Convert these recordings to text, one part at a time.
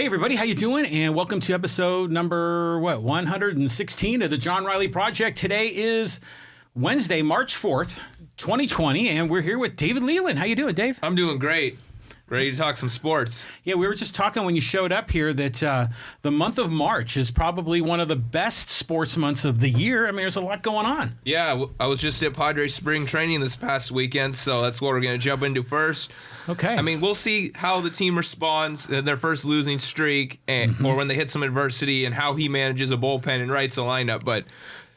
Hey everybody, how you doing? And welcome to episode number 116 of the John Riley Project. Today is Wednesday, March 4th, 2020, and we're here with David Leland. How you doing, Dave? I'm doing great. Ready to talk some sports. Yeah, we were just talking when you showed up here that the month of March is probably one of the best sports months of the year. I mean, there's a lot going on. Yeah, I was just at Padres spring training this past weekend, so that's what we're going to jump into first. Okay. I mean, we'll see how the team responds in their first losing streak or when they hit some adversity and how he manages a bullpen and writes a lineup. But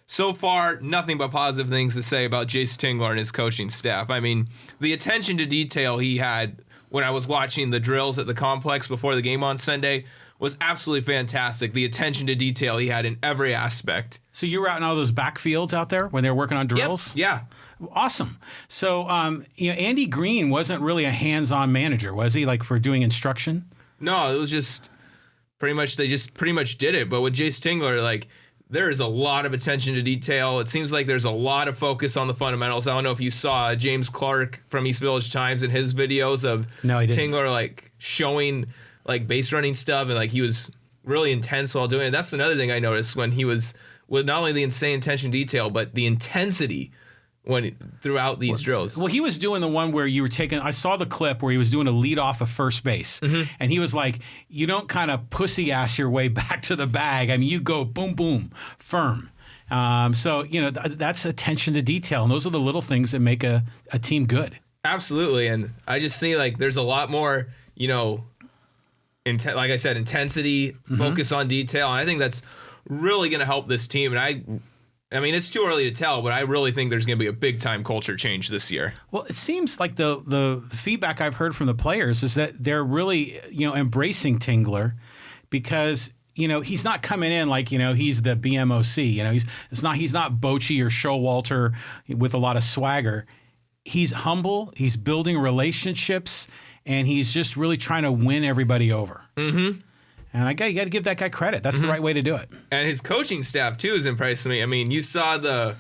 so far, nothing but positive things to say about Jayce Tingler and his coaching staff. I mean, the attention to detail he had when I was watching the drills at the complex before the game on Sunday was absolutely fantastic. The attention to detail he had in every aspect. So you were out in all those backfields out there when they were working on drills? Yep. Yeah. Awesome. So, Andy Green wasn't really a hands-on manager, was he? Like for doing instruction? No, it was just pretty much they just pretty much did it. But with Jayce Tingler, like there is a lot of attention to detail. It seems like there's a lot of focus on the fundamentals. I don't know if you saw James Clark from East Village Times in his videos of Tingler like showing like base running stuff and like he was really intense while doing it. That's another thing I noticed when he was with not only the insane attention to detail but the intensity throughout these drills. Well, he was doing the one where you were taking, I saw the clip where he was doing a lead off of first base. Mm-hmm. And he was like, you don't kind of pussy ass your way back to the bag. I mean, you go boom, boom, firm. So, that's attention to detail. And those are the little things that make a team good. Absolutely. And I just see like there's a lot more, like I said, intensity, focus on detail. And I think that's really going to help this team. And I mean, it's too early to tell, but I really think there's going to be a big-time culture change this year. Well, it seems like the feedback I've heard from the players is that they're really, embracing Tingler because, he's not coming in like, he's the BMOC. He's not Bochy or Showalter with a lot of swagger. He's humble. He's building relationships, and he's just really trying to win everybody over. Mm-hmm. And you got to give that guy credit. That's the right way to do it. And his coaching staff, too, has impressed me. I mean, you saw the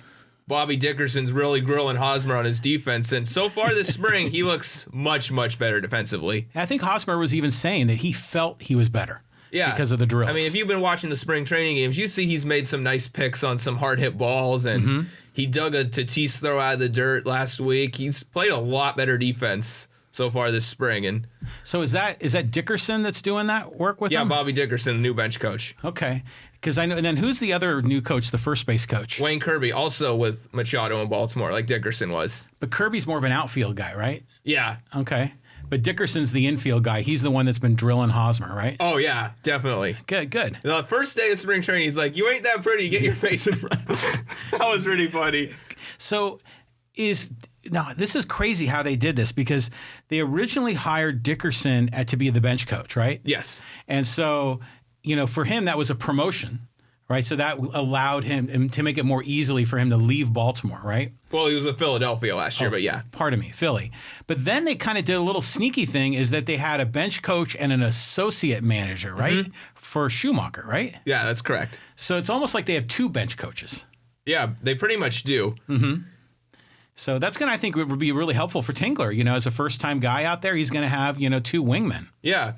Bobby Dickerson's really grilling Hosmer on his defense. And so far this spring, he looks much, much better defensively. And I think Hosmer was even saying that he felt he was better because of the drills. I mean, if you've been watching the spring training games, you see he's made some nice picks on some hard-hit balls. And he dug a Tatis throw out of the dirt last week. He's played a lot better defense so far this spring. And so is that Dickerson that's doing that work with him? Yeah, Bobby Dickerson, a new bench coach. Okay. Because I know, and then who's the other new coach, the first base coach? Wayne Kirby, also with Machado in Baltimore, like Dickerson was. But Kirby's more of an outfield guy, right? Yeah. Okay. But Dickerson's the infield guy. He's the one that's been drilling Hosmer, right? Oh, yeah, definitely. Good. The first day of spring training, he's like, you ain't that pretty, get your face in front. That was really funny. So now, this is crazy how they did this because they originally hired Dickerson to be the bench coach, right? Yes. And so, for him, that was a promotion, right? So that allowed him to make it more easily for him to leave Baltimore, right? Well, he was with Philadelphia last year, but yeah. Pardon me, Philly. But then they kind of did a little sneaky thing is that they had a bench coach and an associate manager, right? Mm-hmm. For Schumacher, right? Yeah, that's correct. So it's almost like they have two bench coaches. Yeah, they pretty much do. Mm-hmm. So that's going to, I think, would be really helpful for Tingler. As a first-time guy out there, he's going to have, two wingmen. Yeah.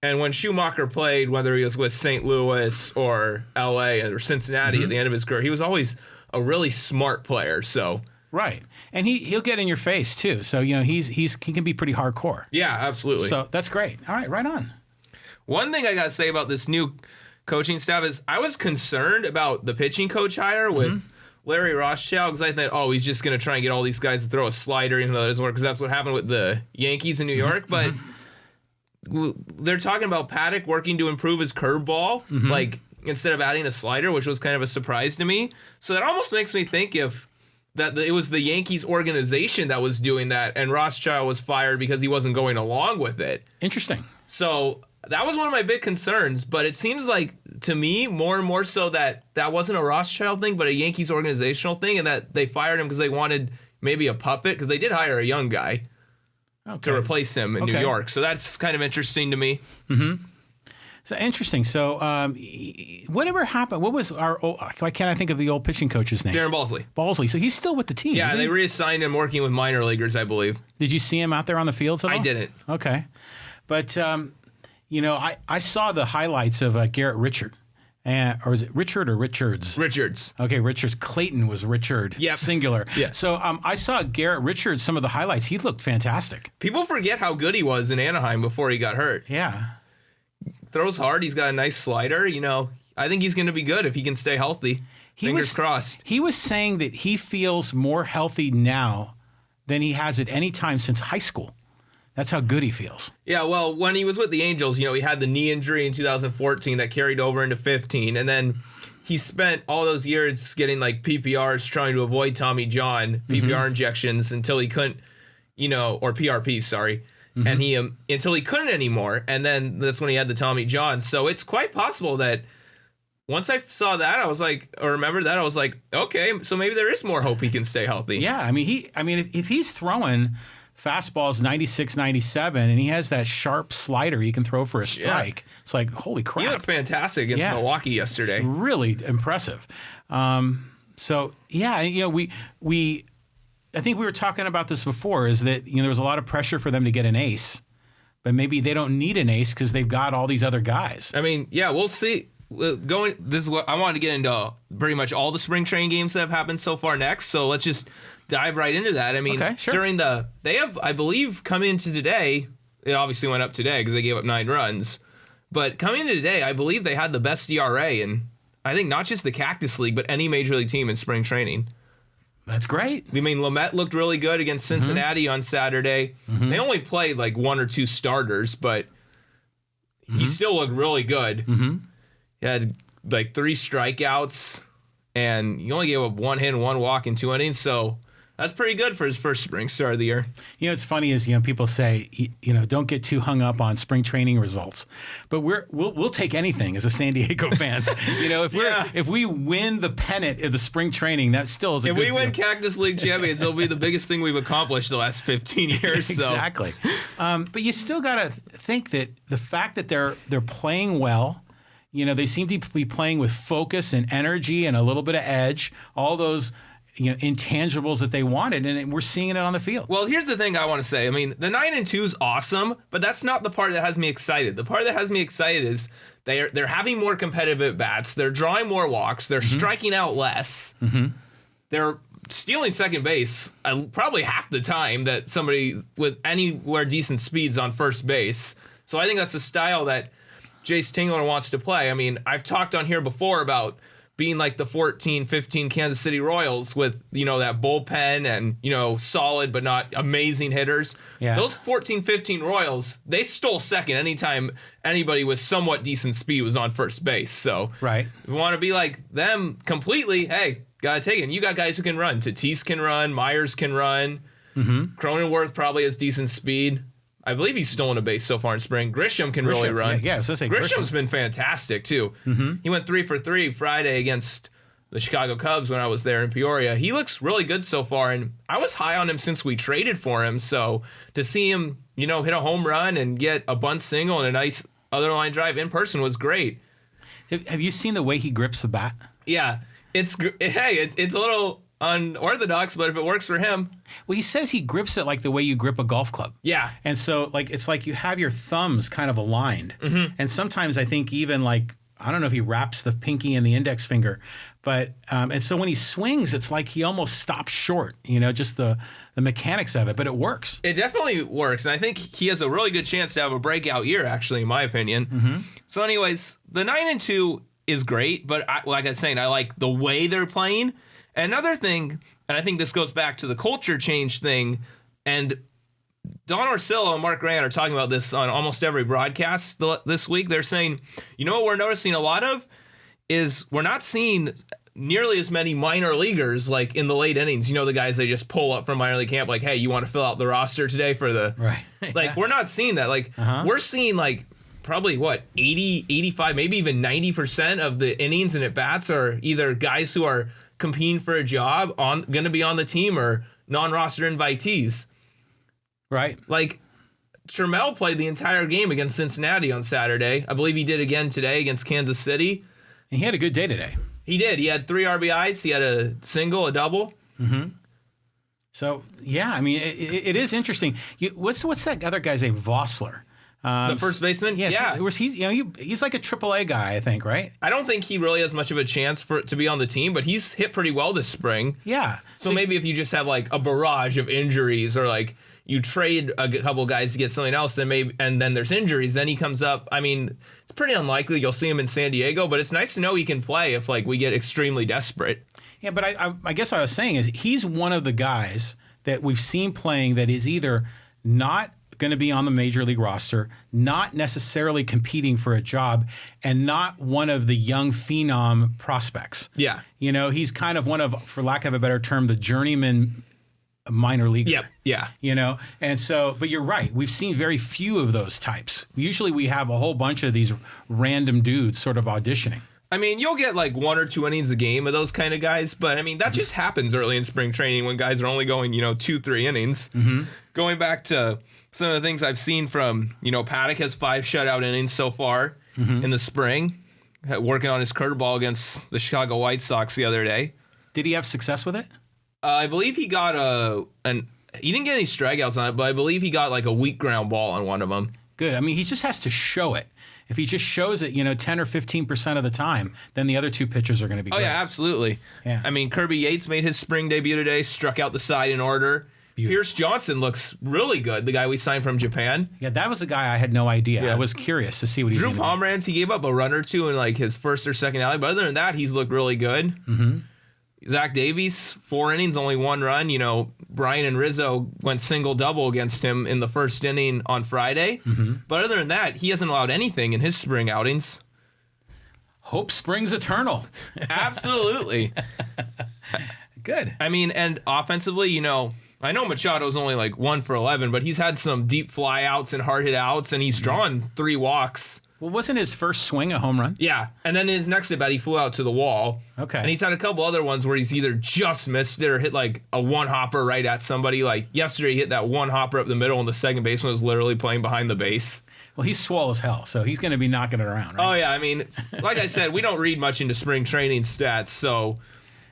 And when Schumacher played, whether he was with St. Louis or L.A. or Cincinnati at the end of his career, he was always a really smart player. So right. And he'll get in your face, too. So, he can be pretty hardcore. Yeah, absolutely. So that's great. All right, right on. One thing I got to say about this new coaching staff is I was concerned about the pitching coach hire with Larry Rothschild, because I thought, he's just going to try and get all these guys to throw a slider, even though it doesn't work, because that's what happened with the Yankees in New York. But they're talking about Paddack working to improve his curveball, like instead of adding a slider, which was kind of a surprise to me. So that almost makes me think it was the Yankees organization that was doing that, and Rothschild was fired because he wasn't going along with it. Interesting. So that was one of my big concerns, but it seems like, to me, more and more so that wasn't a Rothschild thing, but a Yankees organizational thing, and that they fired him because they wanted maybe a puppet, because they did hire a young guy to replace him in New York. So that's kind of interesting to me. Mm-hmm. So interesting. So whatever happened, what was why can't I think of the old pitching coach's name? Darren Balsley. Balsley. So he's still with the team, Yeah, they reassigned him working with minor leaguers, I believe. Did you see him out there on the fields at all? I didn't. Okay. But I saw the highlights of Garrett Richard. Or is it Richard or Richards? Richards. Okay, Richards. Clayton was Richard. Yep. Singular. Yeah. So I saw Garrett Richards, some of the highlights. He looked fantastic. People forget how good he was in Anaheim before he got hurt. Yeah. Throws hard. He's got a nice slider. I think he's going to be good if he can stay healthy. Fingers crossed. He was saying that he feels more healthy now than he has at any time since high school. That's how good he feels. Yeah, well, when he was with the Angels, he had the knee injury in 2014 that carried over into 15, and then he spent all those years getting PPRs trying to avoid Tommy John, PPR injections until he couldn't, or PRP, sorry. And he until he couldn't anymore, and then that's when he had the Tommy John. So it's quite possible that once I saw that, I was remembered that, I was like, okay, so maybe there is more hope he can stay healthy. Yeah, if he's throwing fastballs 96, 97, and he has that sharp slider he can throw for a strike, it's like, holy crap. He looked fantastic against Milwaukee yesterday. Really impressive. So yeah, we I think we were talking about this before, is that there was a lot of pressure for them to get an ace, but maybe they don't need an ace because they've got all these other guys. We'll see. This is what I wanted to get into, pretty much all the spring training games that have happened so far next. So let's just dive right into that. Okay, sure. They have, I believe, come into today. It obviously went up today because they gave up 9 runs. But coming into today, I believe they had the best ERA in, I think, not just the Cactus League, but any major league team in spring training. That's great. Lamette looked really good against Cincinnati on Saturday. They only played 1 or 2 starters, but he still looked really good. He had 3 strikeouts, and he only gave up 1 hit and 1 walk in 2 innings, so that's pretty good for his first spring start of the year. It's funny is, people say, don't get too hung up on spring training results, but we'll take anything as a San Diego fans. If we win the pennant of the spring training, that still is a good If we win Cactus League champions, it'll be the biggest thing we've accomplished the last 15 years. Exactly. But you still got to think that the fact that they're playing well, they seem to be playing with focus and energy and a little bit of edge, all those intangibles that they wanted, and we're seeing it on the field. Well, here's the thing I want to say. The 9-2 is awesome, but that's not the part that has me excited. The part that has me excited is they're having more competitive at bats. They're drawing more walks. They're striking out less. They're stealing second base probably half the time that somebody with anywhere decent speed's on first base. So I think that's the style that Jayce Tingler wants to play. I've talked on here before about being like the 14-15 Kansas City Royals with, that bullpen and, solid but not amazing hitters. Yeah. Those 14-15 Royals, they stole second anytime anybody with somewhat decent speed was on first base. So right. If you want to be like them completely, hey, got to take it. And you got guys who can run. Tatis can run. Myers can run. Cronenworth probably has decent speed. I believe he's stolen a base so far in spring. Grisham can really run. Yeah, I was going to say Grisham's been fantastic, too. He went 3 for 3 Friday against the Chicago Cubs when I was there in Peoria. He looks really good so far, and I was high on him since we traded for him. So to see him, hit a home run and get a bunt single and a nice other line drive in person was great. Have you seen the way he grips the bat? Yeah. It's a little unorthodox, but if it works for him. Well, he says he grips it like the way you grip a golf club. Yeah. And so it's like you have your thumbs kind of aligned. And sometimes I think even I don't know if he wraps the pinky and the index finger, but and so when he swings, it's like he almost stops short, just the mechanics of it, but it works. It definitely works. And I think he has a really good chance to have a breakout year, actually, in my opinion. So anyways, the 9-2 is great, but like I was saying, I like the way they're playing. Another thing, and I think this goes back to the culture change thing, and Don Orsillo and Mark Grant are talking about this on almost every broadcast this week. They're saying, what we're noticing a lot of is we're not seeing nearly as many minor leaguers like in the late innings. The guys they just pull up from minor league camp like, hey, you want to fill out the roster today for the... Right. We're not seeing that. We're seeing probably 80, 85, maybe even 90% of the innings and at-bats are either guys who are competing for a job, going to be on the team, or non-roster invitees. Right. Trammel played the entire game against Cincinnati on Saturday. I believe he did again today against Kansas City. And he had a good day today. He did. He had 3 RBIs. He had a single, a double. So, yeah, it is interesting. What's that other guy's name? Vossler. The first baseman? Yeah. He's like a AAA guy, I think, right? I don't think he really has much of a chance to be on the team, but he's hit pretty well this spring. Yeah. So maybe if you just have like a barrage of injuries, or like you trade a couple guys to get something else, and then there's injuries, then he comes up. I mean, it's pretty unlikely you'll see him in San Diego, but it's nice to know he can play if like we get extremely desperate. Yeah, but I guess what I was saying is he's one of the guys that we've seen playing that is either not going to be on the major league roster, not necessarily competing for a job, and not one of the young phenom prospects. Yeah. He's kind of one of, for lack of a better term, the journeyman minor leaguer. Yep. Yeah. And so, but you're right. We've seen very few of those types. Usually we have a whole bunch of these random dudes sort of auditioning. I mean, you'll get like 1 or 2 innings a game of those kind of guys, but I mean, that just happens early in spring training when guys are only going, 2-3 innings. Mm-hmm. Going back to some of the things I've seen from, Paddack has 5 shutout innings so far in the spring, working on his curveball against the Chicago White Sox the other day. Did he have success with it? I believe he got he didn't get any strikeouts on it, but I believe he got like a weak ground ball on one of them. Good. I mean, he just has to show it. If he just shows it, 10 or 15% of the time, then the other 2 pitchers are going to be great. Oh, yeah, absolutely. Yeah. I mean, Kirby Yates made his spring debut today, struck out the side in order. Beautiful. Pierce Johnson looks really good, the guy we signed from Japan. Yeah, that was the guy I had no idea. Yeah. I was curious to see what he's doing. Drew Pomeranz, he gave up a run or 2 in like his first or second alley, but other than that, he's looked really good. Mm-hmm. Zach Davies, 4 innings, only 1 run. Brian and Rizzo went single-double against him in the first inning on Friday. Mm-hmm. But other than that, he hasn't allowed anything in his spring outings. Hope springs eternal. Absolutely. Good. I mean, and offensively, I know Machado's only like 1 for 11, but he's had some deep fly-outs and hard hit outs, and he's drawn 3 walks. Well, wasn't his first swing a home run? Yeah, and then his next at-bat, he flew out to the wall. Okay. And he's had a couple other ones where he's either just missed it or hit like a one-hopper right at somebody. Like yesterday, he hit that one-hopper up the middle, and the second baseman was literally playing behind the base. Well, he's swole as hell, so he's going to be knocking it around, right? Oh, yeah, I mean, like I said, we don't read much into spring training stats, so...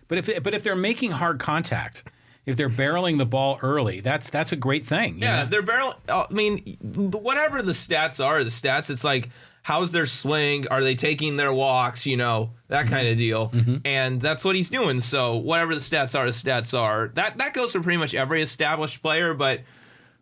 But if they're making hard contact... If they're barreling the ball early, that's a great thing. Yeah, they're barreling. I mean, whatever the stats are, it's like, how's their swing? Are they taking their walks? That kind of deal. Mm-hmm. And that's what he's doing. So whatever the stats are. That goes for pretty much every established player, but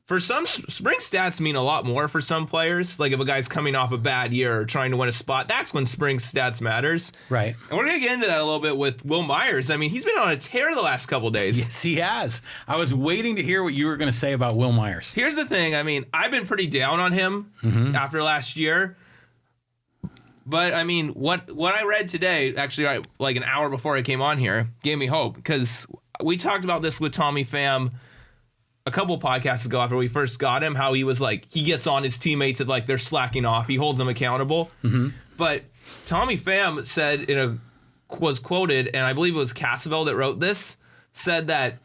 for some, spring stats mean a lot more for some players. Like if a guy's coming off a bad year or trying to win a spot, that's when spring stats matters. Right. And we're going to get into that a little bit with Wil Myers. I mean, he's been on a tear the last couple days. Yes, he has. I was waiting to hear what you were going to say about Wil Myers. Here's the thing. I mean, I've been pretty down on him after last year. But, I mean, what I read today, actually, like an hour before I came on here, gave me hope. Because we talked about this with Tommy Pham a couple podcasts ago after we first got him, how he was like, he gets on his teammates if like they're slacking off. He holds them accountable. Mm-hmm. But Tommy Pham said was quoted, and I believe it was Cassavell that wrote this, said that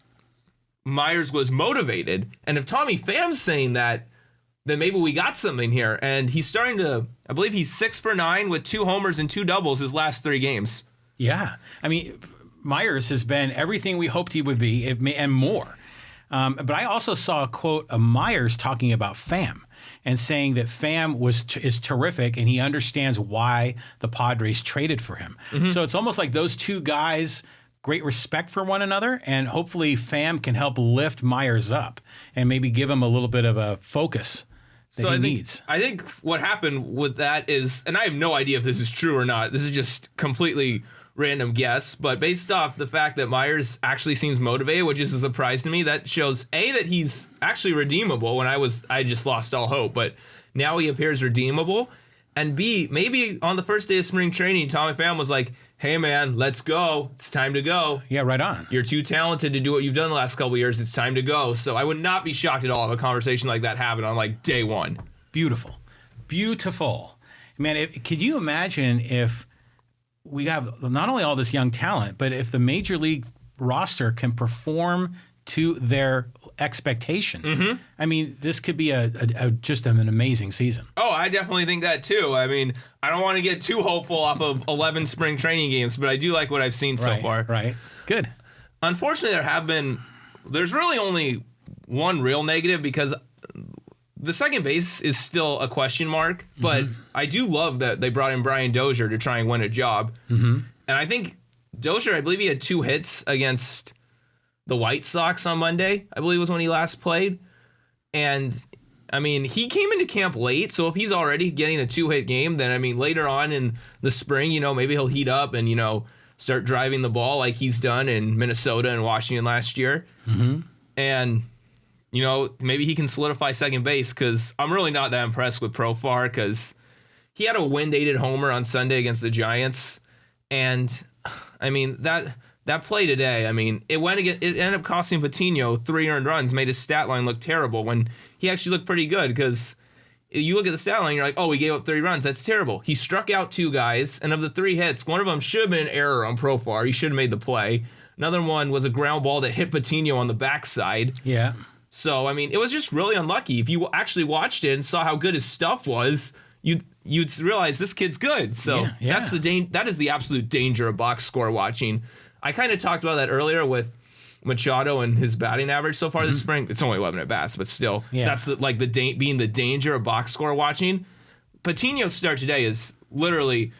Myers was motivated. And if Tommy Pham's saying that, then maybe we got something here. And he's starting to, I believe he's 6 for 9 with 2 homers and 2 doubles his last 3 games. Yeah. I mean, Myers has been everything we hoped he would be and more. But I also saw a quote of Myers talking about Pham and saying that Pham is terrific and he understands why the Padres traded for him. Mm-hmm. So it's almost like those 2 guys, great respect for one another, and hopefully Pham can help lift Myers up and maybe give him a little bit of a focus that he needs. I think what happened with that is, and I have no idea if this is true or not, this is just completely random guess, but based off the fact that Myers actually seems motivated, which is a surprise to me, that shows A, that he's actually redeemable. When I just lost all hope, but now he appears redeemable, and B, maybe on the first day of spring training, Tommy Pham was like, hey man, let's go, it's time to go. Yeah, right on. You're too talented to do what you've done the last couple of years, it's time to go. So I would not be shocked at all if a conversation like that happened on like day 1. Beautiful man. Could you imagine if we have not only all this young talent, but if the major league roster can perform to their expectation, mm-hmm. I mean, this could be just an amazing season. Oh, I definitely think that too. I mean, I don't want to get too hopeful off of 11 spring training games, but I do like what I've seen so far. Right. Good. Unfortunately, there's really only one real negative, because the second base is still a question mark, but I do love that they brought in Brian Dozier to try and win a job. And I think Dozier, I believe he had 2 hits against the White Sox on Monday, I believe was when he last played. And, I mean, he came into camp late, so if he's already getting a 2-hit game, then, I mean, later on in the spring, maybe he'll heat up and, start driving the ball like he's done in Minnesota and Washington last year. And, maybe he can solidify second base, because I'm really not that impressed with Profar, because he had a wind-aided homer on Sunday against the Giants. And, I mean, that play today, I mean, it ended up costing Patino 3 earned runs, made his stat line look terrible when he actually looked pretty good, because you look at the stat line, you're like, oh, he gave up 30 runs. That's terrible. He struck out 2 guys, and of the 3 hits, one of them should have been an error on Profar. He should have made the play. Another one was a ground ball that hit Patino on the backside. Yeah. So, I mean, it was just really unlucky. If you actually watched it and saw how good his stuff was, you'd realize this kid's good. So that is the absolute danger of box score watching. I kind of talked about that earlier with Machado and his batting average so far this spring. It's only 11 at bats, but still, that's being the danger of box score watching. Patino's start today is literally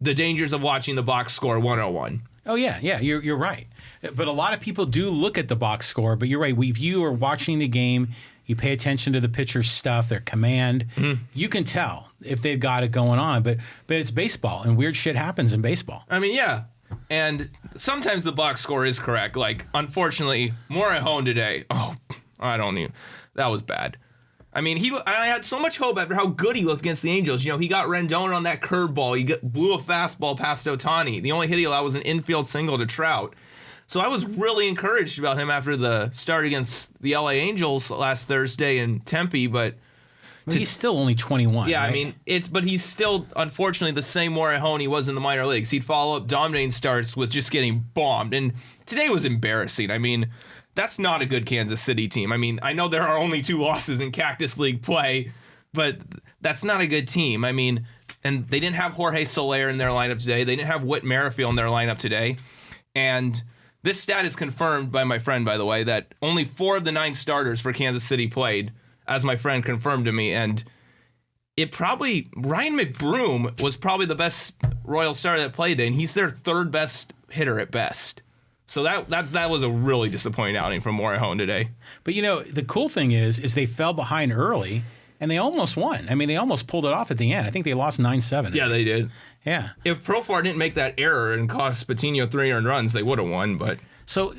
the dangers of watching the box score 101. Oh yeah, you're right. But a lot of people do look at the box score. But you're right. If you are watching the game, you pay attention to the pitcher's stuff, their command. You can tell if they've got it going on. But it's baseball, and weird shit happens in baseball. I mean, yeah. And sometimes the box score is correct. Like, unfortunately, Morejon today. Oh, that was bad. I mean, I had so much hope after how good he looked against the Angels. He got Rendon on that curveball. He blew a fastball past Ohtani. The only hit he allowed was an infield single to Trout. So I was really encouraged about him after the start against the LA Angels last Thursday in Tempe, but he's still only 21. Yeah, right? I mean, but he's still, unfortunately, the same Morejon he was in the minor leagues. He'd follow up dominating starts with just getting bombed. And today was embarrassing. I mean, that's not a good Kansas City team. I mean, I know there are only 2 losses in Cactus League play, but that's not a good team. I mean, and they didn't have Jorge Soler in their lineup today. They didn't have Whit Merrifield in their lineup today. And this stat is confirmed by my friend, by the way, that only 4 of the 9 starters for Kansas City played, as my friend confirmed to me. And Ryan McBroom was probably the best Royal starter that played today, and he's their 3rd best hitter at best. So that was a really disappointing outing from Morejon today. But the cool thing is they fell behind early and they almost won. I mean, they almost pulled it off at the end. I think they lost 9-7. Yeah, they did. Yeah. If Profar didn't make that error and cost Patino 3 earned runs, they would have won. But so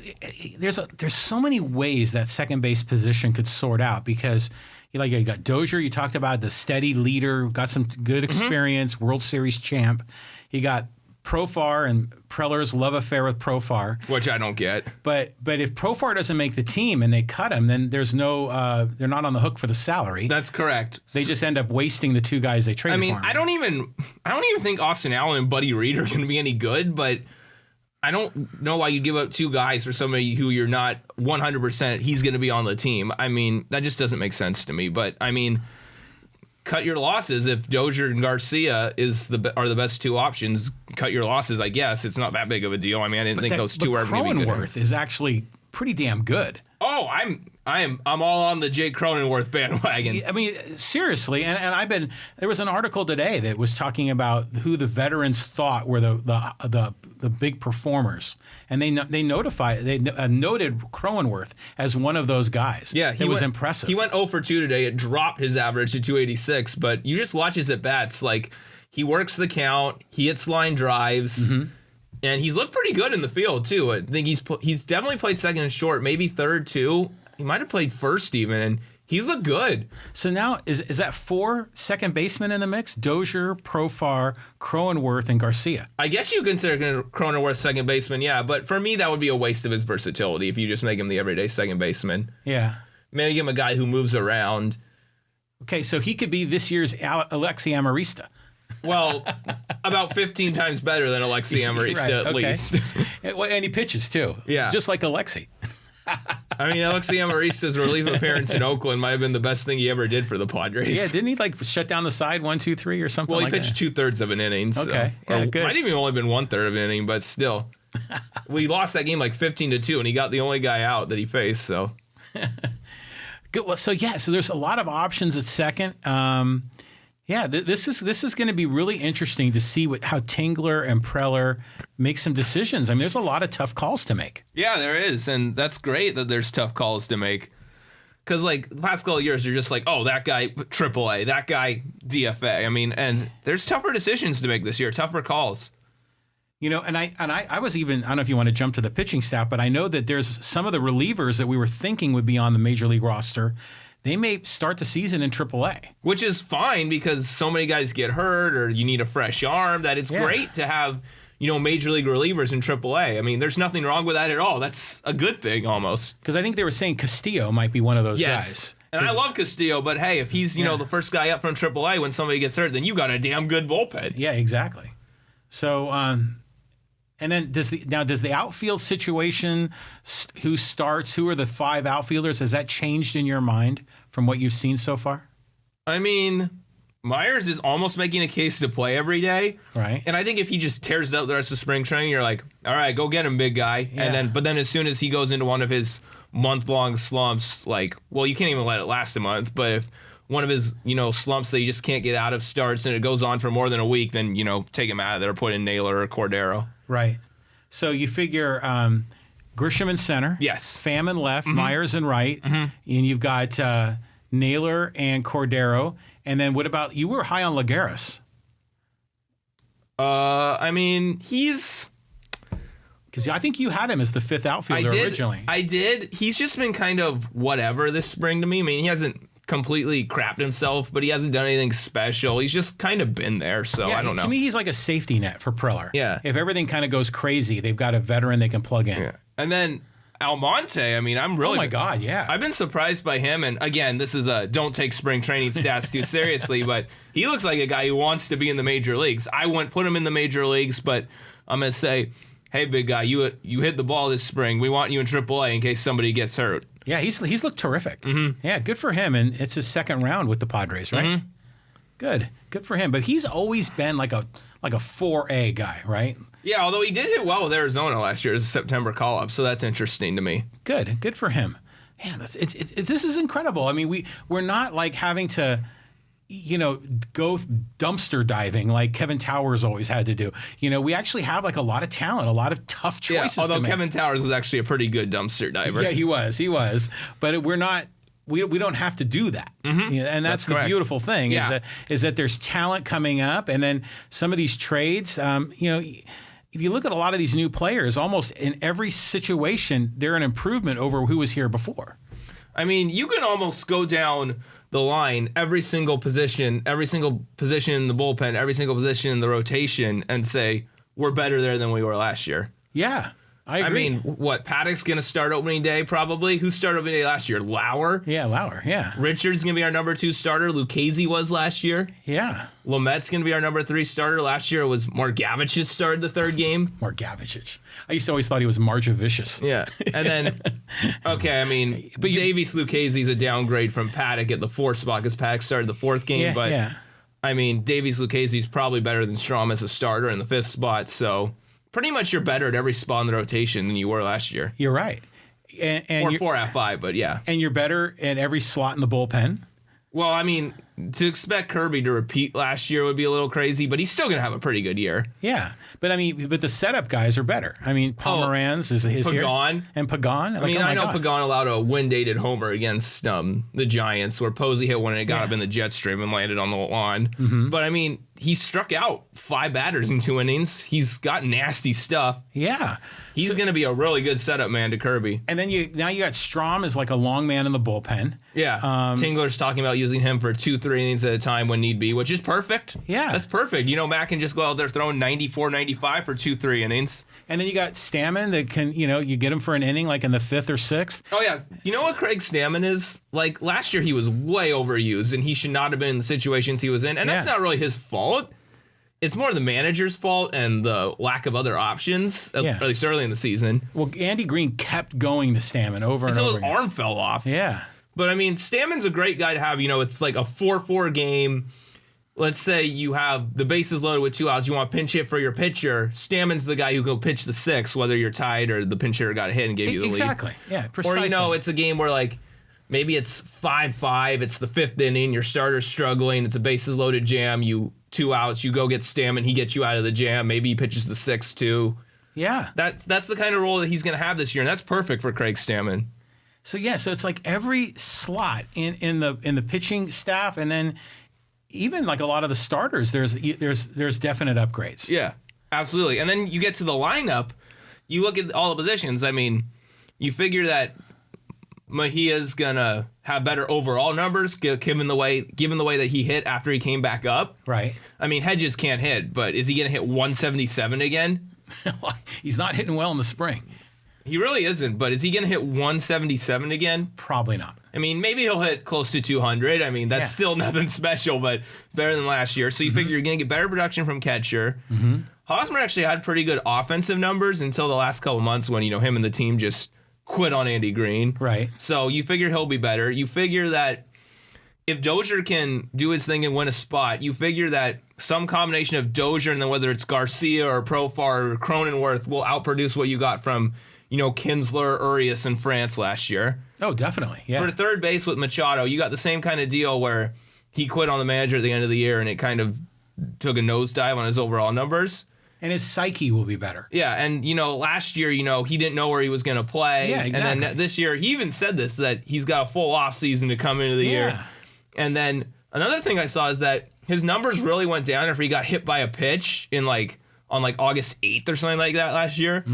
there's so many ways that second base position could sort out, because you got Dozier. You talked about the steady leader, got some good experience, World Series champ. You got Profar and Preller's love affair with Profar, which I don't get. But if Profar doesn't make the team and they cut him, then there's no they're not on the hook for the salary. That's correct. They just end up wasting the 2 guys they traded for him. I don't even think Austin Allen and Buddy Reed are going to be any good, but I don't know why you give up 2 guys for somebody who you're not 100% he's going to be on the team. I mean, that just doesn't make sense to me. But I mean, cut your losses. If Dozier and Garcia are the best 2 options, cut your losses. I guess it's not that big of a deal. I mean, I didn't think those 2 were ever going to be good. Cronenworth is actually pretty damn good. Oh, I'm all on the Jake Cronenworth bandwagon. I mean, seriously, and there was an article today that was talking about who the veterans thought were the big performers, and they noted Cronenworth as one of those guys. Yeah, it was impressive. He went 0 for 2 today. It dropped his average to 286, but you just watch his at bats. Like, he works the count, he hits line drives. And he's looked pretty good in the field, too. I think he's definitely played second and short, maybe third, too. He might have played first even, and he's looked good. So now, is that 4 second basemen in the mix? Dozier, Profar, Cronenworth, and Garcia. I guess you consider Cronenworth second baseman, yeah. But for me, that would be a waste of his versatility if you just make him the everyday second baseman. Yeah. Maybe give him a guy who moves around. Okay, so he could be this year's Alexi Amarista. Well, about 15 times better than Alexi Amarista, at least. And he pitches, too. Yeah. Just like Alexi. I mean, Alexi Amarista's relief appearance in Oakland might have been the best thing he ever did for the Padres. Yeah, didn't he shut down the side 1, 2, 3 or something like that? Well, he pitched 2/3 of an inning. So. Okay, yeah, good. Might have even only been 1/3 of an inning, but still. We lost that game like 15-2, and he got the only guy out that he faced, so. Good. Well, so there's a lot of options at second. This is going to be really interesting to see how Tingler and Preller make some decisions. I mean, there's a lot of tough calls to make. Yeah, there is, and that's great that there's tough calls to make. Because, like, the past couple of years, you're just like, oh, that guy AAA, that guy DFA. I mean, and there's tougher decisions to make this year, tougher calls. You know, and I was even, I don't know if you want to jump to the pitching staff, but I know that there's some of the relievers that we were thinking would be on the Major League roster. They may start the season in AAA. Which is fine because so many guys get hurt or you need a fresh arm that it's great to have, Major League relievers in AAA. I mean, there's nothing wrong with that at all. That's a good thing almost. Because I think they were saying Castillo might be one of those guys. And I love Castillo, but hey, if he's, the first guy up from AAA when somebody gets hurt, then you got a damn good bullpen. Yeah, exactly. So, and then does the outfield situation, who starts, who are the 5 outfielders, has that changed in your mind from what you've seen so far? I mean, Myers is almost making a case to play every day. Right. And I think if he just tears out the rest of spring training, you're like, all right, go get him, big guy. Yeah. But then as soon as he goes into one of his month-long slumps, like, well, you can't even let it last a month, but if one of his, slumps that he just can't get out of starts and it goes on for more than a week, then, take him out of there, put in Naylor or Cordero. Right. So you figure Grisham in center. Yes. Pham in left, Myers in right. And you've got Naylor and Cordero. And then what about, you were high on Lagares. I mean, he's... Because I think you had him as the 5th outfielder originally. I did. He's just been kind of whatever this spring to me. I mean, he hasn't completely crapped himself, but he hasn't done anything special. He's just kind of been there, so I don't know. To me, he's like a safety net for Preller. Yeah. If everything kind of goes crazy, they've got a veteran they can plug in. Yeah. And then Almonte, I mean, I'm really... Oh, my God, yeah. I've been surprised by him, and again, this is a don't take spring training stats too seriously, but he looks like a guy who wants to be in the major leagues. I wouldn't put him in the major leagues, but I'm going to say, hey, big guy, you hit the ball this spring. We want you in AAA in case somebody gets hurt. Yeah, he's looked terrific. Yeah, good for him, and it's his 2nd round with the Padres, right? Good for him. But he's always been like a 4A guy, right? Yeah, although he did hit well with Arizona last year as a September call-up, so that's interesting to me. Good for him. Man, this is incredible. I mean, we're not like having to, go dumpster diving like Kevin Towers always had to do. We actually have like a lot of talent, a lot of tough choices. Yeah, although to make. Kevin Towers was actually a pretty good dumpster diver. Yeah, he was. But we're not. We don't have to do that, and that's the beautiful thing is that there's talent coming up, and then some of these trades, if you look at a lot of these new players, almost in every situation, they're an improvement over who was here before. I mean, you can almost go down the line, every single position in the bullpen, every single position in the rotation, and say, we're better there than we were last year. Yeah. I agree. I mean, Paddack's going to start opening day probably? Who started opening day last year? Lauer? Yeah, Lauer, yeah. Richard's going to be our number 2 starter. Lucchesi was last year. Yeah. Lamette's going to be our number 3 starter. Last year it was Margavicic started the 3rd game. Margavicic. I used to always thought he was Marjavicious. Yeah. And then, okay, I mean, but Davies Lucchesi's a downgrade from Paddack at the 4th spot because Paddack started the 4th game. I mean, Davies Lucchesi's probably better than Strom as a starter in the 5th spot, so... Pretty much you're better at every spot in the rotation than you were last year. You're right. Or 4 out of 5, but yeah. And you're better at every slot in the bullpen. Well, I mean, to expect Kirby to repeat last year would be a little crazy, but he's still going to have a pretty good year. Yeah. But the setup guys are better. I mean, Pomeranz is here. Pagan. And Pagan. I mean, I know Pagan allowed a wind-dated homer against the Giants where Posey hit one and it got up in the jet stream and landed on the lawn. But I mean, he struck out 5 batters in 2 innings. He's got nasty stuff. Yeah. He's going to be a really good setup man to Kirby. And then now you got Strom as like a long man in the bullpen. Yeah. Tingler's talking about using him for 2-3 innings at a time when need be, which is perfect. Yeah. That's perfect. Matt can just go out there throwing 94, 95 for 2-3 innings. And then you got Stammen that can, you get him for an inning like in the 5th or 6th. Oh, yeah. You know what Craig Stammen is? Like, last year he was way overused, and he should not have been in the situations he was in. And that's not really his fault. It's more the manager's fault and the lack of other options, at least early in the season. Well, Andy Green kept going to Stammen over and over until again. his arm fell off. Yeah. But, I mean, Stammen's a great guy to have. It's like a 4-4 game. Let's say you have the bases loaded with 2 outs. You want to pinch hit for your pitcher. Stammen's the guy who go pitch the 6th, whether you're tied or the pinch hitter got a hit and gave you the lead. Exactly. Yeah, precisely. Or, it's a game where, like, maybe it's 5-5. It's the 5th inning. Your starter's struggling. It's a bases loaded jam. 2 outs. You go get Stammen. He gets you out of the jam. Maybe he pitches the 6th too. Yeah. That's the kind of role that he's going to have this year, and that's perfect for Craig Stammen. So it's like every slot in the pitching staff, and then even like a lot of the starters, there's definite upgrades. Yeah, absolutely. And then you get to the lineup, you look at all the positions. I mean, you figure that Mejia's gonna have better overall numbers given the way that he hit after he came back up. Right. I mean, Hedges can't hit, but is he gonna hit 177 again? He's not hitting well in the spring. He really isn't, but is he gonna hit 177 again? Probably not. I mean, maybe he'll hit close to 200. I mean, that's still nothing special, but better than last year. So you figure you're going to get better production from catcher. Hosmer actually had pretty good offensive numbers until the last couple months when, him and the team just quit on Andy Green. Right. So you figure he'll be better. You figure that if Dozier can do his thing and win a spot, you figure that some combination of Dozier and then whether it's Garcia or Profar or Cronenworth will outproduce what you got from, Kinsler, Urias, and France last year. Oh, definitely. Yeah. For third base with Machado, you got the same kind of deal where he quit on the manager at the end of the year and it kind of took a nosedive on his overall numbers. And his psyche will be better. Yeah, and last year, he didn't know where he was going to play. Yeah, exactly. And then this year, he even said this, that he's got a full off season to come into the year. And then another thing I saw is that his numbers really went down after he got hit by a pitch on August 8th or something like that last year.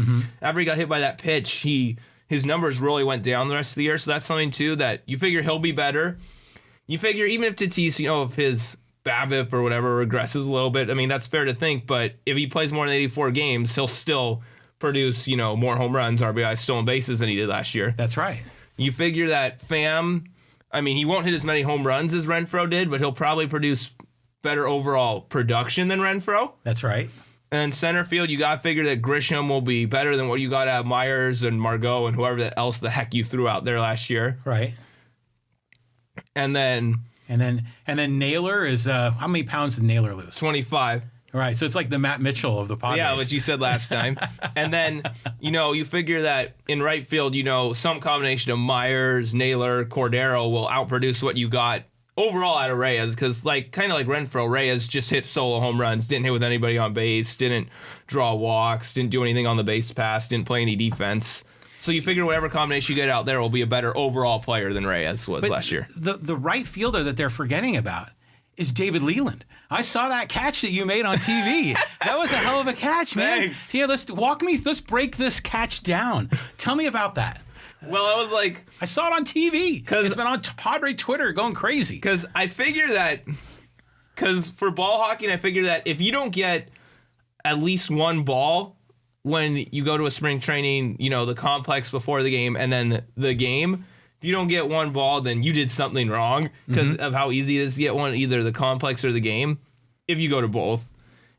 After he got hit by that pitch, his numbers really went down the rest of the year. So that's something, too, that you figure he'll be better. You figure even if Tatis, if his BABIP or whatever regresses a little bit, I mean, that's fair to think. But if he plays more than 84 games, he'll still produce, more home runs, RBI, stolen bases than he did last year. That's right. You figure that Pham, I mean, he won't hit as many home runs as Renfroe did, but he'll probably produce better overall production than Renfroe. That's right. And center field, you got to figure that Grisham will be better than what you got out of Myers and Margot and whoever else the heck you threw out there last year. Right. And then Naylor is how many pounds did Naylor lose? 25. All right, so it's like the Matt Mitchell of the Padres. Yeah, what you said last time. And then, you figure that in right field, some combination of Myers, Naylor, Cordero will outproduce what you got overall out of Reyes, because kind of like Renfroe, Reyes just hit solo home runs, didn't hit with anybody on base, didn't draw walks, didn't do anything on the base pass, didn't play any defense. So you figure whatever combination you get out there will be a better overall player than Reyes was last year. The right fielder that they're forgetting about is David Leland. I saw that catch that you made on TV. That was a hell of a catch, man. Thanks. Yeah, let's break this catch down. Tell me about that. Well, I was like... I saw it on TV. It's been on Padre Twitter going crazy. Because I figure that... Because for ball hawking, I figure that if you don't get at least one ball when you go to a spring training, the complex before the game and then the game, if you don't get one ball, then you did something wrong because of how easy it is to get one, either the complex or the game, if you go to both.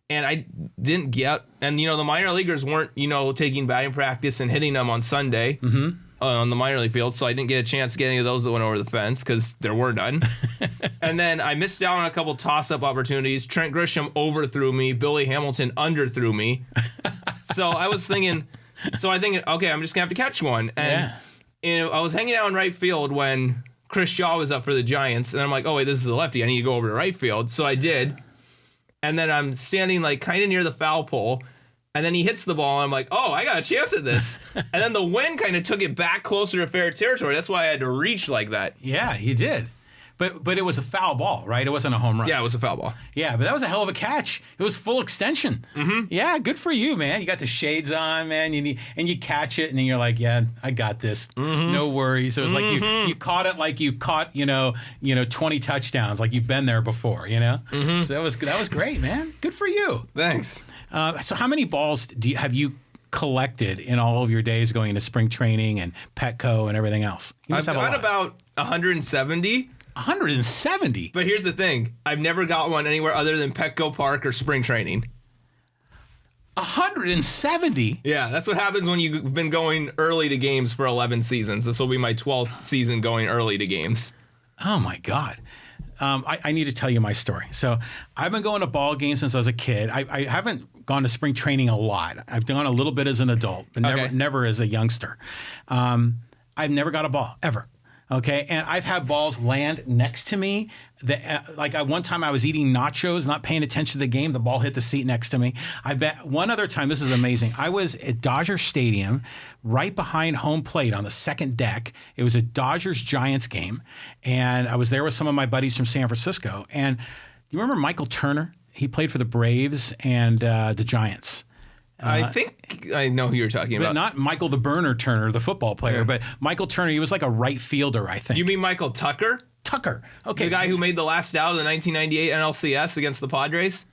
And I didn't get... And, the minor leaguers weren't, taking batting practice and hitting them on Sunday. On the minor league field, so I didn't get a chance to get any of those that went over the fence because there were none. And then I missed out on a couple toss-up opportunities. Trent Grisham overthrew me. Billy Hamilton underthrew me. So I was thinking, okay, I'm just going to have to catch one. And I was hanging out in right field when Chris Shaw was up for the Giants, and I'm like, oh, wait, this is a lefty. I need to go over to right field. So I did. And then I'm standing kind of near the foul pole, and then he hits the ball, and I'm like, oh, I got a chance at this. And then the wind kind of took it back closer to fair territory. That's why I had to reach like that. Yeah, you did. But it was a foul ball, right? It wasn't a home run. Yeah, it was a foul ball. Yeah, but that was a hell of a catch. It was full extension. Yeah, good for you, man. You got the shades on, man. And you catch it, and then you're like, yeah, I got this. No worries. So it was like you caught it like you caught 20 touchdowns, like you've been there before. So that was great, man. Good for you. Thanks. So how many balls have you collected in all of your days going into spring training and Petco and everything else? I've got about 170. 170? But here's the thing. I've never got one anywhere other than Petco Park or spring training. 170? Yeah, that's what happens when you've been going early to games for 11 seasons. This will be my 12th season going early to games. Oh, my God. I need to tell you my story. So I've been going to ball games since I was a kid. I haven't gone to spring training a lot. I've gone a little bit as an adult, but never as a youngster. I've never got a ball, ever. Okay, and I've had balls land next to me. One time I was eating nachos, not paying attention to the game. The ball hit the seat next to me. I bet one other time, this is amazing. I was at Dodger Stadium, right behind home plate on the second deck. It was a Dodgers-Giants game, and I was there with some of my buddies from San Francisco. And you remember Michael Turner? He played for the Braves and the Giants. I think I know who you're talking about. But not Michael the Burner Turner, the football player, but Michael Turner. He was like a right fielder, I think. You mean Michael Tucker? Tucker. Okay. The guy who made the last out of the 1998 NLCS against the Padres?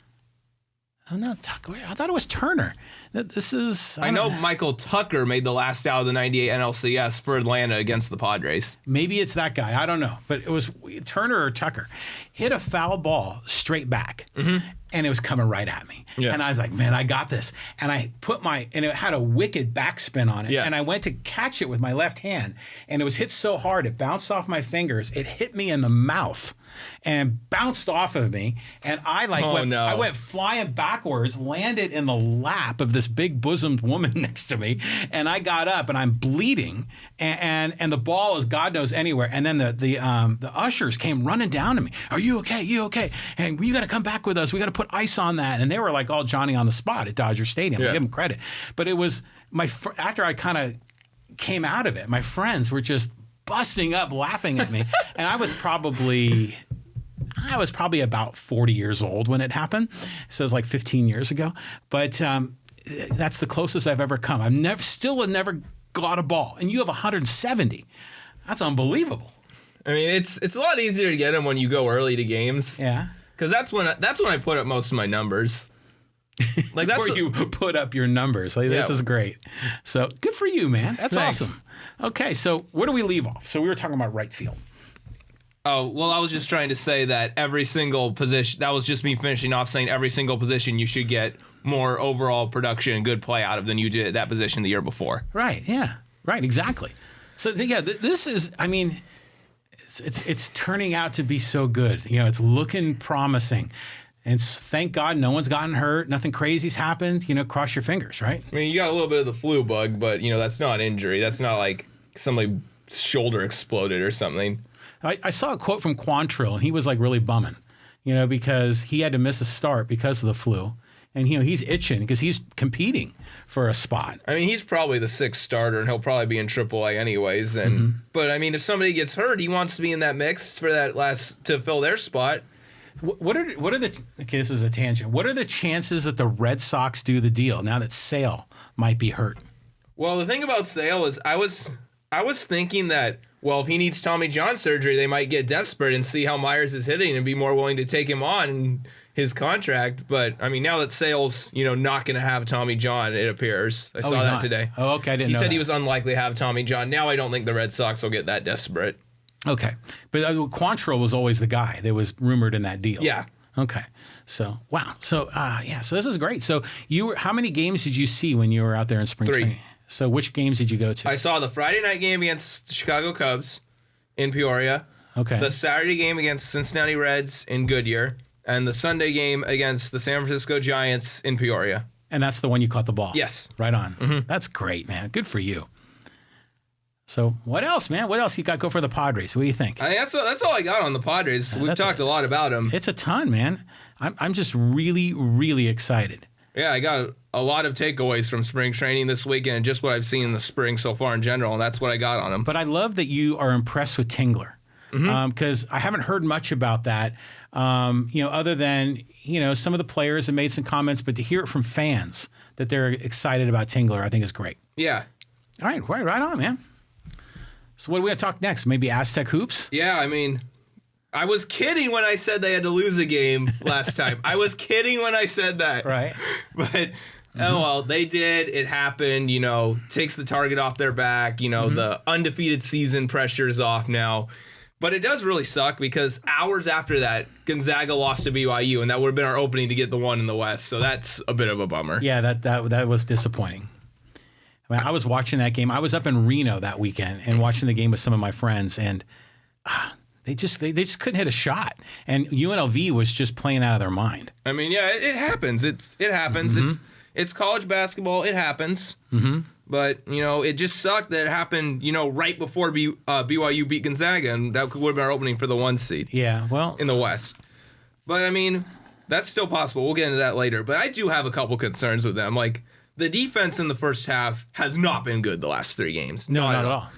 Oh, no, Tucker. I thought it was Turner. This is... I know Michael Tucker made the last out of the 98 NLCS for Atlanta against the Padres. Maybe it's that guy. I don't know. But it was Turner or Tucker. Hit a foul ball straight back. And it was coming right at me. Yeah. And I was like, man, I got this. And I put and it had a wicked backspin on it. Yeah. And I went to catch it with my left hand. And it was hit so hard, it bounced off my fingers. It hit me in the mouth and bounced off of me. And I went flying backwards, landed in the lap of this big bosomed woman next to me. And I got up and I'm bleeding. And the ball is God knows anywhere. And then the ushers came running down to me. Are you okay? You okay? And you got to come back with us. We got to put ice on that. And they were like all Johnny on the spot at Dodger Stadium. Yeah. I give them credit. But it was after I kind of came out of it, my friends were just busting up laughing at me. And I was probably about 40 years old when it happened. So it was like 15 years ago. But that's the closest I've ever come. I've never got a ball. And you have 170. That's unbelievable. I mean, it's a lot easier to get them when you go early to games. Yeah. Because that's when I put up most of my numbers. Like that's where you put up your numbers. Like, this is great. So good for you, man. That's awesome. Okay, so where do we leave off? So we were talking about right field. Oh, well, I was just trying to say that every single position, that was just me finishing off saying every single position you should get more overall production and good play out of than you did at that position the year before. Right, yeah. Right, exactly. So, yeah, this is, I mean, it's turning out to be so good. You know, it's looking promising. And thank God no one's gotten hurt. Nothing crazy's happened. You know, cross your fingers, right? I mean, you got a little bit of the flu bug, but, you know, that's not an injury. That's not like somebody's shoulder exploded or something. I saw a quote from Quantrill, and he was like really bumming, you know, because he had to miss a start because of the flu. And, you know, he's itching because he's competing for a spot. I mean, he's probably the sixth starter, and he'll probably be in AAA anyways. And But, I mean, if somebody gets hurt, he wants to be in that mix for that to fill their spot. What are the okay, this is a tangent. What are the chances that the Red Sox do the deal now that Sale might be hurt? Well, the thing about Sale is I was thinking that, well, if he needs Tommy John surgery, they might get desperate and see how Myers is hitting and be more willing to take him on in his contract. But, I mean, now that Sale's, you know, not going to have Tommy John, it appears. I saw that today. Oh, okay, I didn't know He said that. He was unlikely to have Tommy John. Now I don't think the Red Sox will get that desperate. Okay. But Quantrill was always the guy that was rumored in that deal. Yeah. Okay. So, wow. So, so this is great. So, how many games did you see when you were out there in spring training? So which games did you go to? I saw the Friday night game against the Chicago Cubs in Peoria. Okay. The Saturday game against Cincinnati Reds in Goodyear. And the Sunday game against the San Francisco Giants in Peoria. And that's the one you caught the ball? Yes. Right on. Mm-hmm. That's great, man. Good for you. So what else, man? What else you got go for the Padres? What do you think? I mean, that's all I got on the Padres. We've talked a lot about them. It's a ton, man. I'm just really, really excited. Yeah, I got a lot of takeaways from spring training this weekend, just what I've seen in the spring so far in general, and that's what I got on him. But I love that you are impressed with Tingler, because I haven't heard much about that, you know, other than, you know, some of the players have made some comments, but to hear it from fans that they're excited about Tingler, I think is great. Yeah. All right, right on, man. So what are we going to talk next? Maybe Aztec hoops? Yeah, I mean, I was kidding when I said they had to lose a game last time. I was kidding when I said that. Right. But, oh, well, they did. It happened, you know, takes the target off their back. You know, the undefeated season pressure is off now. But it does really suck because hours after that, Gonzaga lost to BYU, and that would have been our opening to get the one in the West. So that's a bit of a bummer. Yeah, that was disappointing. I mean, I was watching that game. I was up in Reno that weekend and watching the game with some of my friends, and they just couldn't hit a shot. And UNLV was just playing out of their mind. I mean, yeah, it happens. It happens. It's college basketball. It happens. But, it just sucked that it happened, right before BYU beat Gonzaga, and that would have been our opening for the 1 seed. Yeah, well. In the West. But, that's still possible. We'll get into that later. But I do have a couple concerns with them. Like, the defense in the first half has not been good the last 3 games. No, not at all.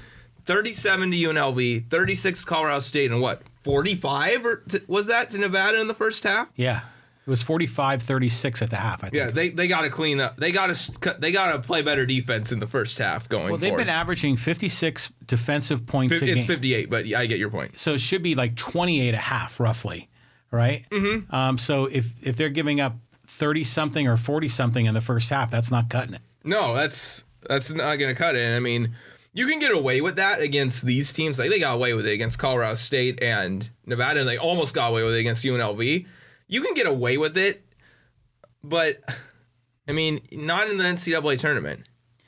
37 to UNLV, 36 to Colorado State, and 45 was that to Nevada in the first half? Yeah. It was 45-36 at the half, I think. Yeah, they got to clean up. They got to play better defense in the first half going forward. Well, they've been averaging 56 defensive points a game. It's 58, but I get your point. So it should be like 28 a half, roughly, right? Mm-hmm. So if they're giving up 30-something or 40-something in the first half, that's not cutting it. No, that's not going to cut it. You can get away with that against these teams. Like, they got away with it against Colorado State and Nevada, and they almost got away with it against UNLV. You can get away with it, but, not in the NCAA tournament.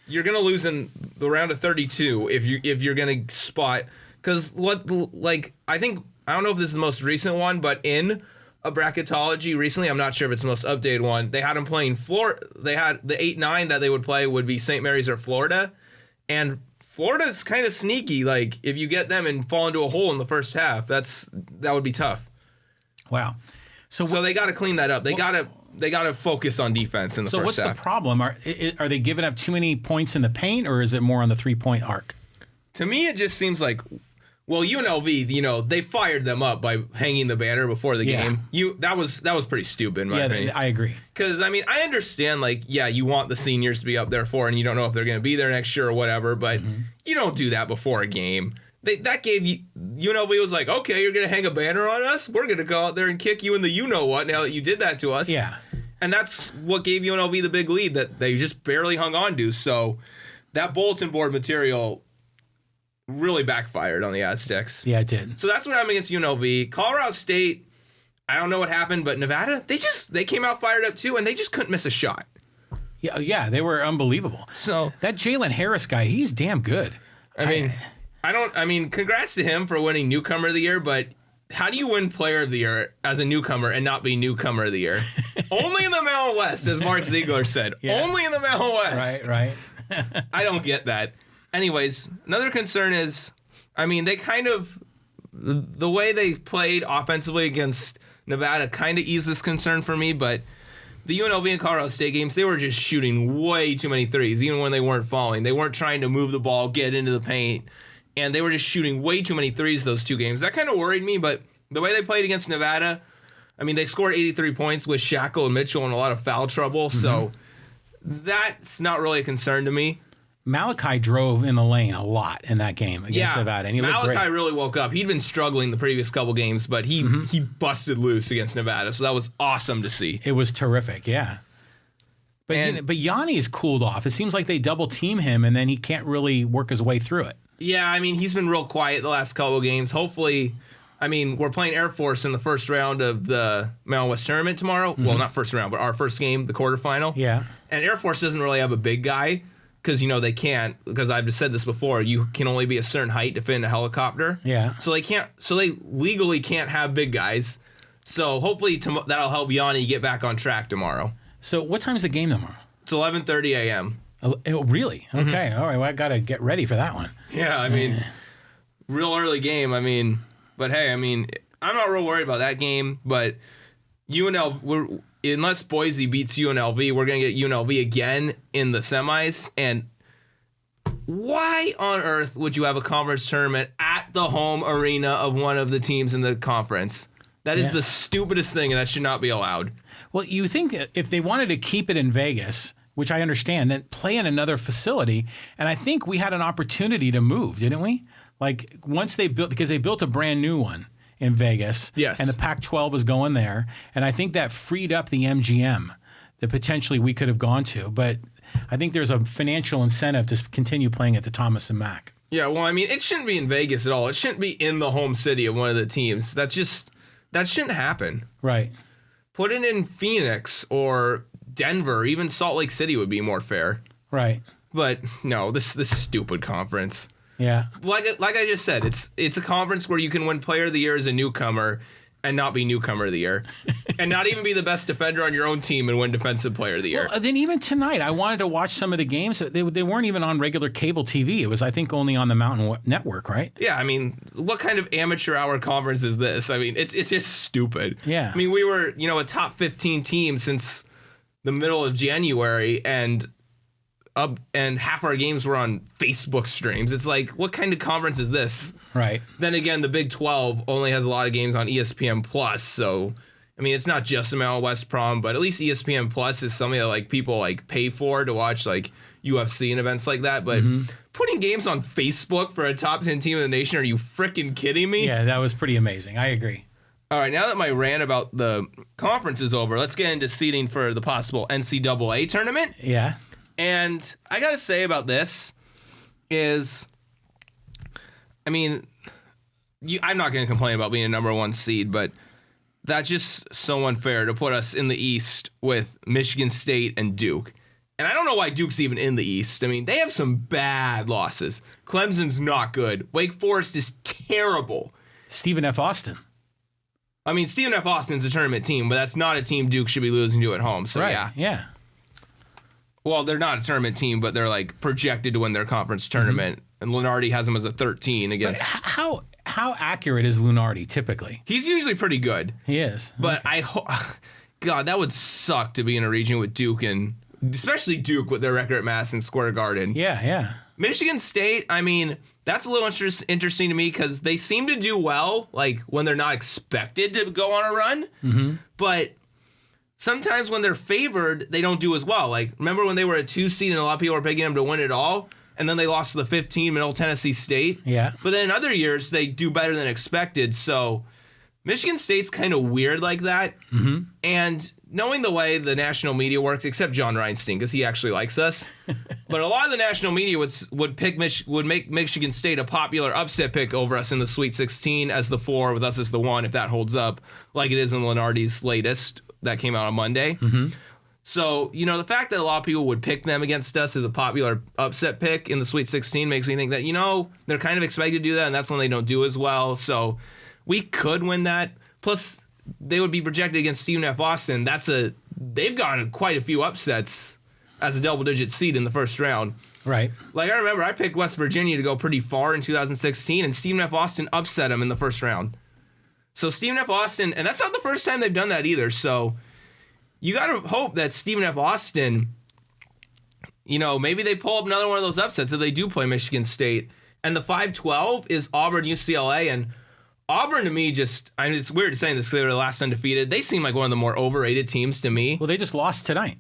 You're going to lose in the round of 32 if you're going to spot, because I don't know if this is the most recent one, but in a bracketology recently, I'm not sure if it's the most updated one, they had them playing Florida. They had the 8-9 that they would play would be St. Mary's or Florida, and Florida's kind of sneaky. Like, if you get them and fall into a hole in the first half, that would be tough. Wow. So they got to clean that up. They got to focus on defense in the first half. So what's the problem? Are they giving up too many points in the paint, or is it more on the 3-point arc? To me, it just seems like, well, UNLV, they fired them up by hanging the banner before the game. That was pretty stupid in my opinion. I agree. Because, I understand, you want the seniors to be up there and you don't know if they're going to be there next year or whatever, but you don't do that before a game. That gave you, UNLV was like, okay, you're going to hang a banner on us? We're going to go out there and kick you in the you-know-what now that you did that to us. Yeah. And that's what gave UNLV the big lead that they just barely hung on to. So that bulletin board material really backfired on the Aztecs. Yeah, it did. So that's what happened against UNLV. Colorado State, I don't know what happened, but Nevada, they came out fired up too, and they just couldn't miss a shot. Yeah, they were unbelievable. So that Jalen Harris guy, he's damn good. Congrats to him for winning Newcomer of the Year, but how do you win Player of the Year as a newcomer and not be Newcomer of the Year? Only in the Mountain West, as Mark Ziegler said. Yeah. Only in the Mountain West. Right. I don't get that. Anyways, another concern is, they kind of, the way they played offensively against Nevada kind of eased this concern for me, but the UNLV and Colorado State games, they were just shooting way too many threes, even when they weren't falling. They weren't trying to move the ball, get into the paint, and they were just shooting way too many threes those 2 games. That kind of worried me, but the way they played against Nevada, they scored 83 points with Shackle and Mitchell and a lot of foul trouble, so that's not really a concern to me. Malachi drove in the lane a lot in that game against Nevada, and he looked great. Malachi really woke up. He'd been struggling the previous couple games, but he busted loose against Nevada, so that was awesome to see. It was terrific, yeah. But Yanni is cooled off. It seems like they double team him, and then he can't really work his way through it. Yeah, he's been real quiet the last couple of games. Hopefully, we're playing Air Force in the first round of the Mountain West tournament tomorrow. Well, not first round, but our first game, the quarterfinal. Yeah. And Air Force doesn't really have a big guy. Because, they can't, because I've just said this before, you can only be a certain height to fit in a helicopter. Yeah. So they legally can't have big guys. So hopefully that'll help Yanni get back on track tomorrow. So what time's the game tomorrow? It's 11:30 a.m. Oh, really? Okay. All right. Well, I got to get ready for that one. Yeah, real early game. But hey, I'm not real worried about that game. But UNLV, unless Boise beats UNLV, we're going to get UNLV again in the semis. And why on earth would you have a conference tournament at the home arena of one of the teams in the conference? That is the stupidest thing, and that should not be allowed. Well, you think if they wanted to keep it in Vegas, which I understand, then play in another facility. And I think we had an opportunity to move, didn't we? Like once they built a brand new one in Vegas. Yes. And the Pac-12 was going there. And I think that freed up the MGM that potentially we could have gone to. But I think there's a financial incentive to continue playing at the Thomas and Mack. Yeah, well, it shouldn't be in Vegas at all. It shouldn't be in the home city of one of the teams. That shouldn't happen. Right. Put it in Phoenix or Denver, even Salt Lake City would be more fair. Right. But no, this stupid conference. Yeah. Like I just said, it's a conference where you can win Player of the Year as a newcomer, and not be newcomer of the year, and not even be the best defender on your own team and win defensive player of the year. Well, then even tonight, I wanted to watch some of the games. They weren't even on regular cable TV. It was, I think, only on the Mountain Network, right? Yeah, I mean, what kind of amateur hour conference is this? I mean, it's just stupid. Yeah. I mean, we were, a top 15 team since the middle of January, and half our games were on Facebook streams. It's like, what kind of conference is this? Right. Then again, the Big 12 only has a lot of games on ESPN Plus, so I mean, it's not just a Mountain West problem, but at least ESPN Plus is something that like people like pay for to watch like UFC and events like that. But putting games on Facebook for a top 10 team in the nation, are you freaking kidding me? Yeah, that was pretty amazing. I agree. All right, now that my rant about the conference is over, let's get into seeding for the possible NCAA tournament. Yeah. And I got to say about this is, I mean, I'm not going to complain about being a number one seed, but that's just so unfair to put us in the East with Michigan State and Duke. And I don't know why Duke's even in the East. I mean, they have some bad losses. Clemson's not good. Wake Forest is terrible. Stephen F. Austin. I mean, Stephen F. Austin's a tournament team, but that's not a team Duke should be losing to at home. So, right. Yeah. Well, they're not a tournament team, but they're like projected to win their conference tournament. And Lunardi has them as a 13 against. But how accurate is Lunardi typically? He's usually pretty good. He is. But God, that would suck to be in a region with Duke, and especially Duke with their record at Madison Square Garden. Yeah. Michigan State, I mean, that's a little interesting to me because they seem to do well, like when they're not expected to go on a run. Mm-hmm. But sometimes when they're favored, they don't do as well. Like, remember when they were a 2 seed and a lot of people were picking them to win it all? And then they lost to the 15 Middle Tennessee State. Yeah. But then in other years, they do better than expected. So Michigan State's kind of weird like that. Mm-hmm. And knowing the way the national media works, except John Reinstein, because he actually likes us, but a lot of the national media would make Michigan State a popular upset pick over us in the Sweet 16 as the 4, with us as the 1, if that holds up, like it is in Lunardi's latest that came out on Monday. Mm-hmm. So, the fact that a lot of people would pick them against us as a popular upset pick in the Sweet 16 makes me think that, they're kind of expected to do that, and that's when they don't do as well. So we could win that. Plus, they would be projected against Stephen F. Austin. They've gotten quite a few upsets as a double-digit seed in the first round. Right. Like, I remember I picked West Virginia to go pretty far in 2016, and Stephen F. Austin upset them in the first round. So Stephen F. Austin, and that's not the first time they've done that either, so you got to hope that Stephen F. Austin, maybe they pull up another one of those upsets if they do play Michigan State. And the 5-12 is Auburn, UCLA, and Auburn to me it's weird saying this because they were the last undefeated. They seem like one of the more overrated teams to me. Well, they just lost tonight.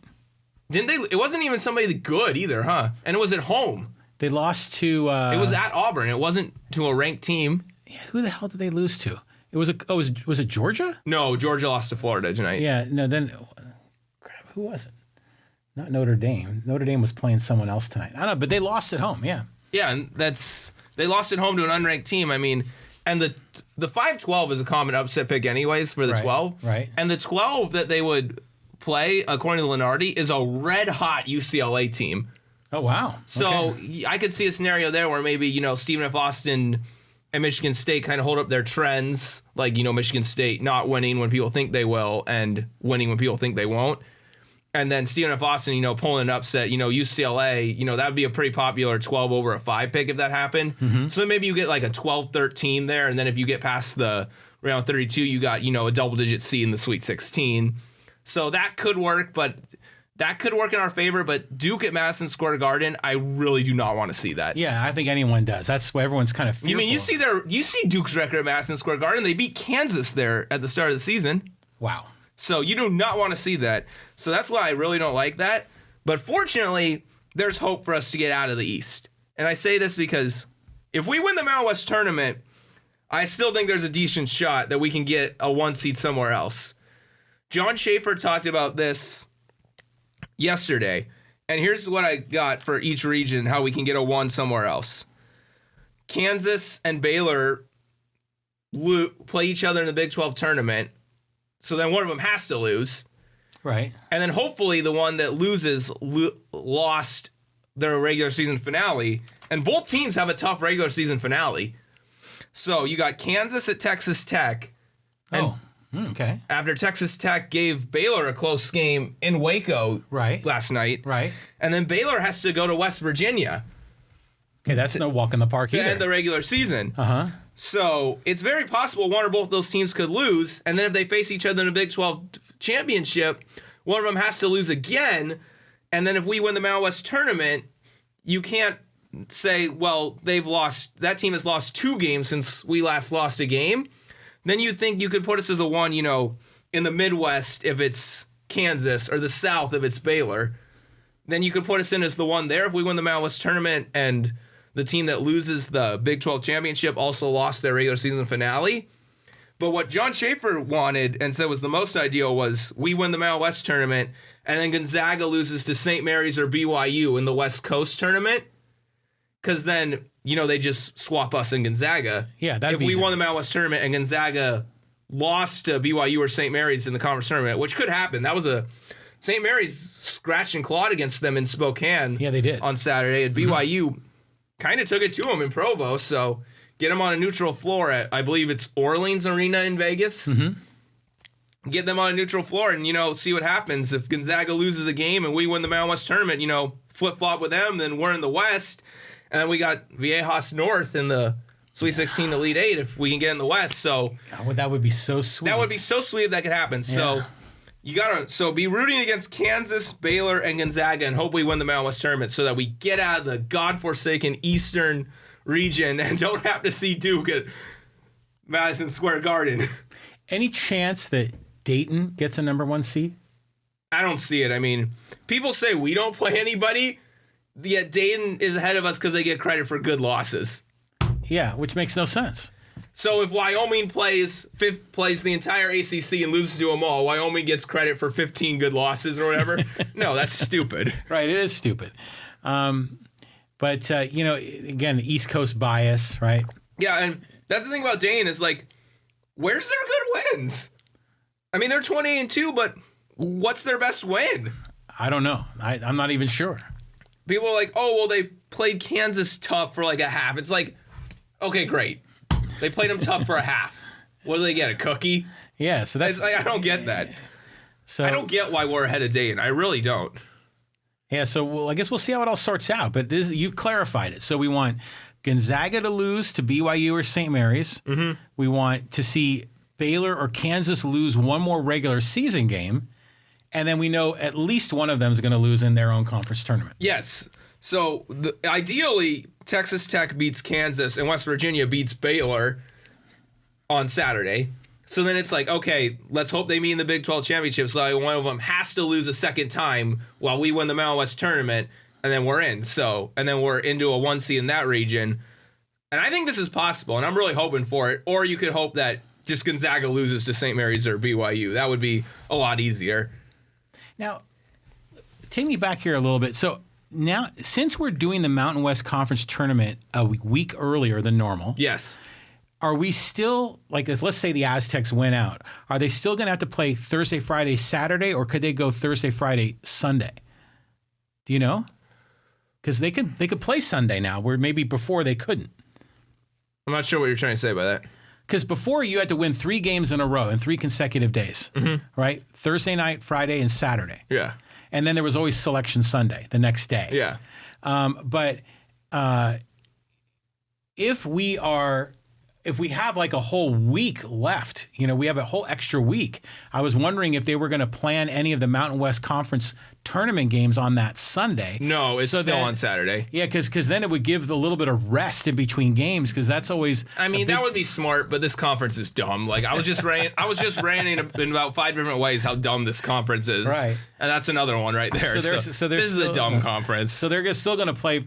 Didn't they? It wasn't even somebody good either, huh? And it was at home. They lost to... it was at Auburn. It wasn't to a ranked team. Yeah, who the hell did they lose to? It was was it Georgia? No, Georgia lost to Florida tonight. Yeah, no, then... Crap, who was it? Not Notre Dame. Notre Dame was playing someone else tonight. I don't know, but they lost at home, yeah. Yeah, and they lost at home to an unranked team. I mean, and the 5-12 is a common upset pick anyways for the 12. Right. And the 12 that they would play, according to Lunardi, is a red-hot UCLA team. Oh, wow. So okay. I could see a scenario there where maybe, Stephen F. Austin and Michigan State kind of hold up their trends, like, Michigan State not winning when people think they will and winning when people think they won't. And then Stephen F. Austin, pulling an upset, UCLA, that would be a pretty popular 12 over a 5 pick if that happened. Mm-hmm. So then maybe you get like a 12-13 there. And then if you get past the round 32, you got, a double-digit seed in the Sweet 16. So that could work, but that could work in our favor. But Duke at Madison Square Garden, I really do not want to see that. Yeah, I think anyone does. That's what everyone's kind of fearful. I mean, you see Duke's record at Madison Square Garden. They beat Kansas there at the start of the season. Wow. So you do not want to see that. So that's why I really don't like that. But fortunately, there's hope for us to get out of the East. And I say this because if we win the Mountain West tournament, I still think there's a decent shot that we can get a 1 seed somewhere else. John Schaefer talked about this yesterday. And here's what I got for each region, how we can get a 1 somewhere else. Kansas and Baylor play each other in the Big 12 tournament. So then one of them has to lose. Right. And then hopefully the one that loses lost their regular season finale. And both teams have a tough regular season finale. So you got Kansas at Texas Tech. And Okay. After Texas Tech gave Baylor a close game in Waco last night. Right. And then Baylor has to go to West Virginia. Okay, that's no walk in the park either. To end the regular season. Uh-huh. So it's very possible one or both of those teams could lose. And then if they face each other in a Big 12 championship, one of them has to lose again. And then if we win the Mountain West tournament, you can't say, well, that team has lost 2 games since we last lost a game. Then you'd think you could put us as a 1, in the Midwest if it's Kansas, or the South if it's Baylor. Then you could put us in as the 1 there if we win the Mountain West tournament, and the team that loses the Big 12 championship also lost their regular season finale. But what John Schaefer wanted and said was the most ideal was we win the Mountain West tournament, and then Gonzaga loses to St. Mary's or BYU in the West Coast tournament. Because then, they just swap us and Gonzaga. Yeah, if we won the Mountain West tournament and Gonzaga lost to BYU or St. Mary's in the conference tournament, which could happen. That was St. Mary's scratched and clawed against them in Spokane. Yeah, they did. On Saturday. And BYU kind of took it to them in Provo. So get them on a neutral floor at, I believe it's Orleans Arena in Vegas. Mm-hmm. Get them on a neutral floor and, see what happens. If Gonzaga loses a game and we win the Mountain West tournament, flip-flop with them, then we're in the West. And then we got Viejas North in the Sweet 16 Elite 8 if we can get in the West. So God, that would be so sweet. That would be so sweet if that could happen. Yeah. So you gotta be rooting against Kansas, Baylor, and Gonzaga and hope we win the Mountain West tournament so that we get out of the godforsaken Eastern region and don't have to see Duke at Madison Square Garden. Any chance that Dayton gets a number 1 seed? I don't see it. I mean, people say we don't play anybody. Yet Dayton is ahead of us because they get credit for good losses. Yeah, which makes no sense. So if Wyoming plays the entire ACC and loses to them all, Wyoming gets credit for 15 good losses or whatever? No, that's stupid. Right, it is stupid. But again, East Coast bias, right? Yeah, and that's the thing about Dayton is where's their good wins? I mean, they're 20-2, but what's their best win? I don't know. I'm not even sure. People are like, oh, well, they played Kansas tough for a half. It's okay, great. They played them tough for a half. What do they get, a cookie? Yeah, so that's... I don't get that. So I don't get why we're ahead of Dayton. I really don't. Yeah, so I guess we'll see how it all sorts out. But you've clarified it. So we want Gonzaga to lose to BYU or St. Mary's. Mm-hmm. We want to see Baylor or Kansas lose one more regular season game. And then we know at least one of them is going to lose in their own conference tournament. Yes. So ideally, Texas Tech beats Kansas and West Virginia beats Baylor on Saturday. So then it's okay, let's hope they meet in the Big 12 championship. So one of them has to lose a second time while we win the Mountain West tournament, and then we're in. And then we're into a 1 seed in that region. And I think this is possible, and I'm really hoping for it. Or you could hope that just Gonzaga loses to St. Mary's or BYU. That would be a lot easier. Now, take me back here a little bit. So now, since we're doing the Mountain West Conference tournament a week earlier than normal, yes, are we still, let's say the Aztecs win out, are they still going to have to play Thursday, Friday, Saturday, or could they go Thursday, Friday, Sunday? Do you know? Because they could play Sunday now, where maybe before they couldn't. I'm not sure what you're trying to say by that. Because before you had to win 3 games in a row in 3 consecutive days, right? Thursday night, Friday, and Saturday. Yeah. And then there was always Selection Sunday the next day. Yeah. But if we have a whole week left, we have a whole extra week. I was wondering if they were going to plan any of the Mountain West Conference tournament games on that Sunday. No, it's still on Saturday. Yeah, because then it would give a little bit of rest in between games, because that's always. I mean, that would be smart, but this conference is dumb. I was just ranting in about 5 different ways how dumb this conference is. Right. And that's another one right there. So this is a dumb conference. So they're still going to play,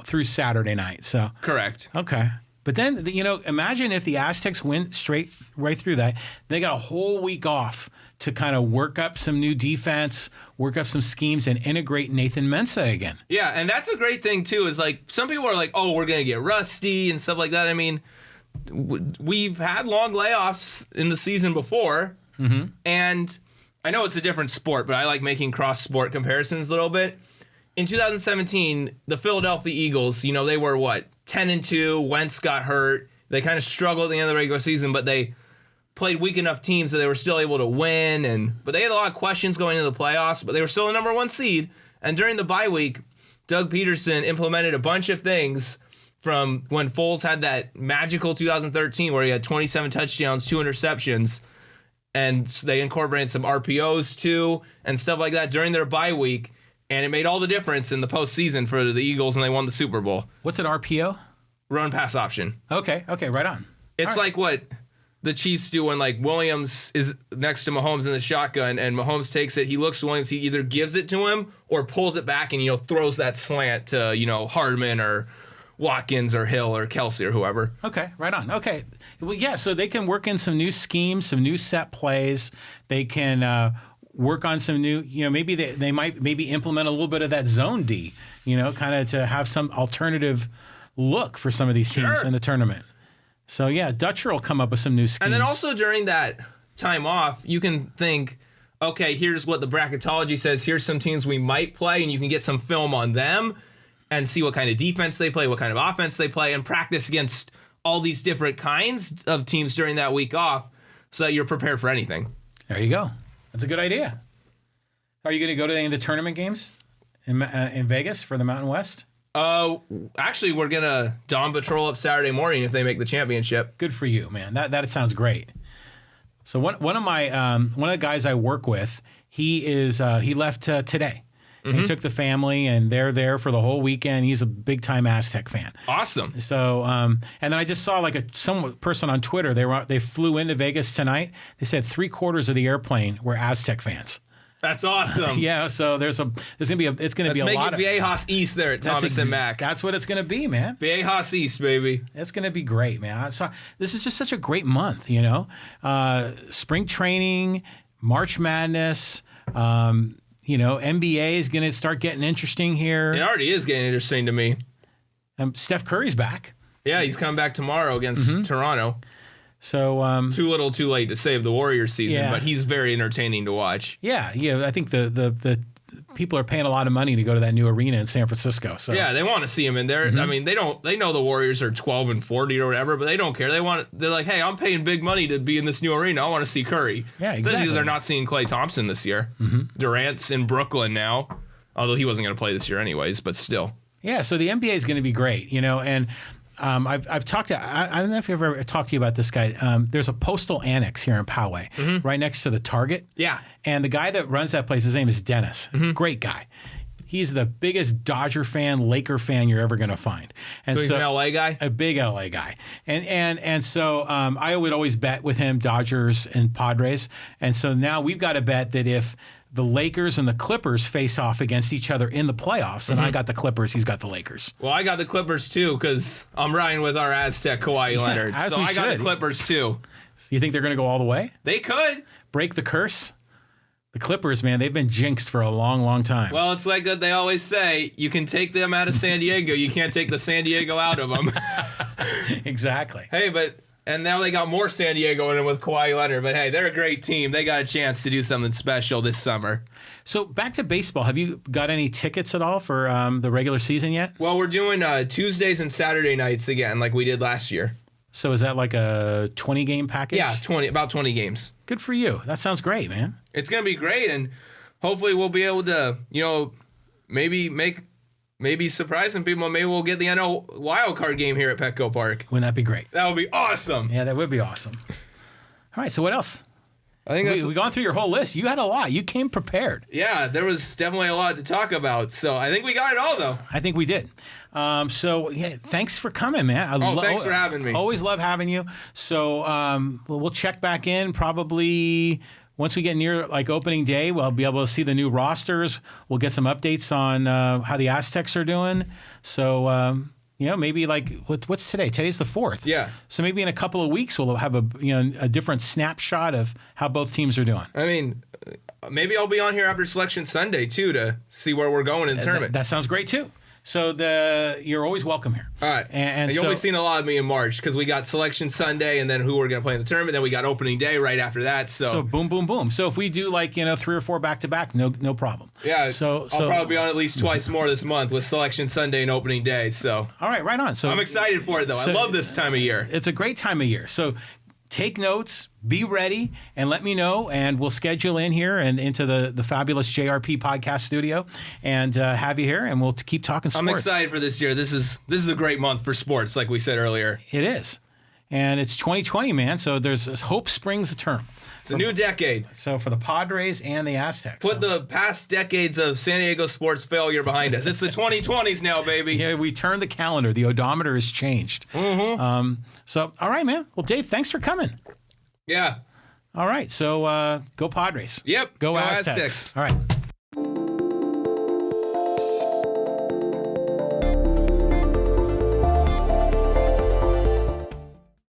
through Saturday night. So correct. Okay. But then, imagine if the Aztecs went right through that. They got a whole week off to kind of work up some new defense, work up some schemes, and integrate Nathan Mensah again. Yeah, and that's a great thing, too, is some people are oh, we're going to get rusty and stuff like that. I mean, we've had long layoffs in the season before, and I know it's a different sport, but I like making cross-sport comparisons a little bit. In 2017, the Philadelphia Eagles, they were, 10-2. Wentz got hurt. They kind of struggled at the end of the regular season, but they played weak enough teams that they were still able to win. But they had a lot of questions going into the playoffs, but they were still the number 1 seed. And during the bye week, Doug Peterson implemented a bunch of things from when Foles had that magical 2013 where he had 27 touchdowns, 2 interceptions, and they incorporated some RPOs too and stuff like that during their bye week, and it made all the difference in the postseason for the Eagles, and they won the Super Bowl. What's an RPO? Run pass option. Okay, right on. It's like what the Chiefs do when like Williams is next to Mahomes in the shotgun and Mahomes takes it. He looks to Williams. He either gives it to him or pulls it back and, throws that slant to, Hardman or Watkins or Hill or Kelsey or whoever. Okay, right on. Okay. Well, yeah, so they can work in some new schemes, some new set plays. They can work on some new, maybe they might implement a little bit of that zone D, kind of to have some alternative look for some of these teams in the tournament. So, yeah, Dutcher will come up with some new schemes. And then also during that time off, you can think, okay, here's what the bracketology says. Here's some teams we might play, and you can get some film on them and see what kind of defense they play, what kind of offense they play, and practice against all these different kinds of teams during that week off so that you're prepared for anything. There you go. That's a good idea. Are you going to go to any of the tournament games in Vegas for the Mountain West? Actually, we're gonna dawn patrol up Saturday morning if they make the championship. Good for you, man. That sounds great. So one of the guys I work with, he left today. Mm-hmm. He took the family and they're there for the whole weekend. He's a big time Aztec fan. Awesome. So and then I just saw like some person on Twitter. They flew into Vegas tonight. They said 3/4 of the airplane were Aztec fans. That's awesome. Yeah, so it's gonna be a lot of Viejas East there at Thomas and Mack. That's what it's gonna be, man. Viejas East, baby. It's gonna be great, man. This is just such a great month, spring training, March Madness. NBA is gonna start getting interesting here. It already is getting interesting to me. Steph Curry's back. Yeah, he's coming back tomorrow against Toronto. So too little, too late to save the Warriors season, but he's very entertaining to watch. Yeah. I think the people are paying a lot of money to go to that new arena in San Francisco. So yeah, they want to see him in there. Mm-hmm. I mean, they know the Warriors are 12-40 or whatever, but they don't care. They're like, hey, I'm paying big money to be in this new arena. I want to see Curry. Yeah, exactly. Especially because they're not seeing Klay Thompson this year. Mm-hmm. Durant's in Brooklyn now, although he wasn't going to play this year anyways, but still. Yeah, so the NBA is going to be great, and. I've talked to, I don't know if I've ever talked to you about this guy. There's a Postal Annex here in Poway, right next to the Target. Yeah. And the guy that runs that place, his name is Dennis. Great guy. He's the biggest Dodger fan, Laker fan you're ever going to find. And so he's an LA guy? A big LA guy. And so I would always bet with him Dodgers and Padres. And so now we've got to bet that if the Lakers and the Clippers face off against each other in the playoffs, and I got the Clippers, he's got the Lakers. Well, I got the Clippers too because I'm riding with our Aztec Kawhi Leonard. So I got the Clippers too. You think they're going to go all the way? They could. Break the curse? The Clippers, man, they've been jinxed for a long, long time. Well, it's like that they always say, you can take them out of San Diego, you can't take the San Diego out of them. Exactly. Hey, and now they got more San Diego in it with Kawhi Leonard. But, hey, they're a great team. They got a chance to do something special this summer. So, back to baseball. Have you got any tickets at all for the regular season yet? Well, we're doing Tuesdays and Saturday nights again like we did last year. So, is that like a 20-game package? Yeah, about 20 games. Good for you. That sounds great, man. It's going to be great, and hopefully we'll be able to, maybe surprising people. Maybe we'll get the NL wild card game here at Petco Park. Wouldn't that be great? That would be awesome. Yeah, that would be awesome. All right, so what else? I think we've gone through your whole list. You had a lot. You came prepared. Yeah, there was definitely a lot to talk about. So I think we got it all, though. I think we did. Thanks for coming, man. Thanks for having me. Always love having you. So we'll check back in probably once we get near like opening day. We'll be able to see the new rosters. We'll get some updates on how the Aztecs are doing. So maybe like what's today? Today's the 4th. Yeah. So maybe in a couple of weeks we'll have a different snapshot of how both teams are doing. I mean, maybe I'll be on here after Selection Sunday too to see where we're going in the tournament. That sounds great too. So you're always welcome here. All right. And you'll be seeing a lot of me in March because we got Selection Sunday and then who we're going to play in the tournament. Then we got Opening Day right after that. So boom, boom, boom. So if we do 3 or 4 back-to-back, no problem. Yeah. So I'll probably be on at least twice more this month with Selection Sunday and Opening Day. So all right, right on. So I'm excited for it though. I love this time of year. It's a great time of year. So take notes, be ready, and let me know, and we'll schedule in here and into the fabulous JRP podcast studio and have you here, and we'll keep talking sports. I'm excited for this year. This is a great month for sports, like we said earlier. It is. And it's 2020, man, so there's hope springs eternal. It's a new decade. So for the Padres and the Aztecs. Put the past decades of San Diego sports failure behind us. It's the 2020s now, baby. Yeah, we turned the calendar. The odometer has changed. Mm-hmm. So, all right, man. Well, Dave, thanks for coming. Yeah. All right, so go Padres. Yep. Go Aztecs. All right.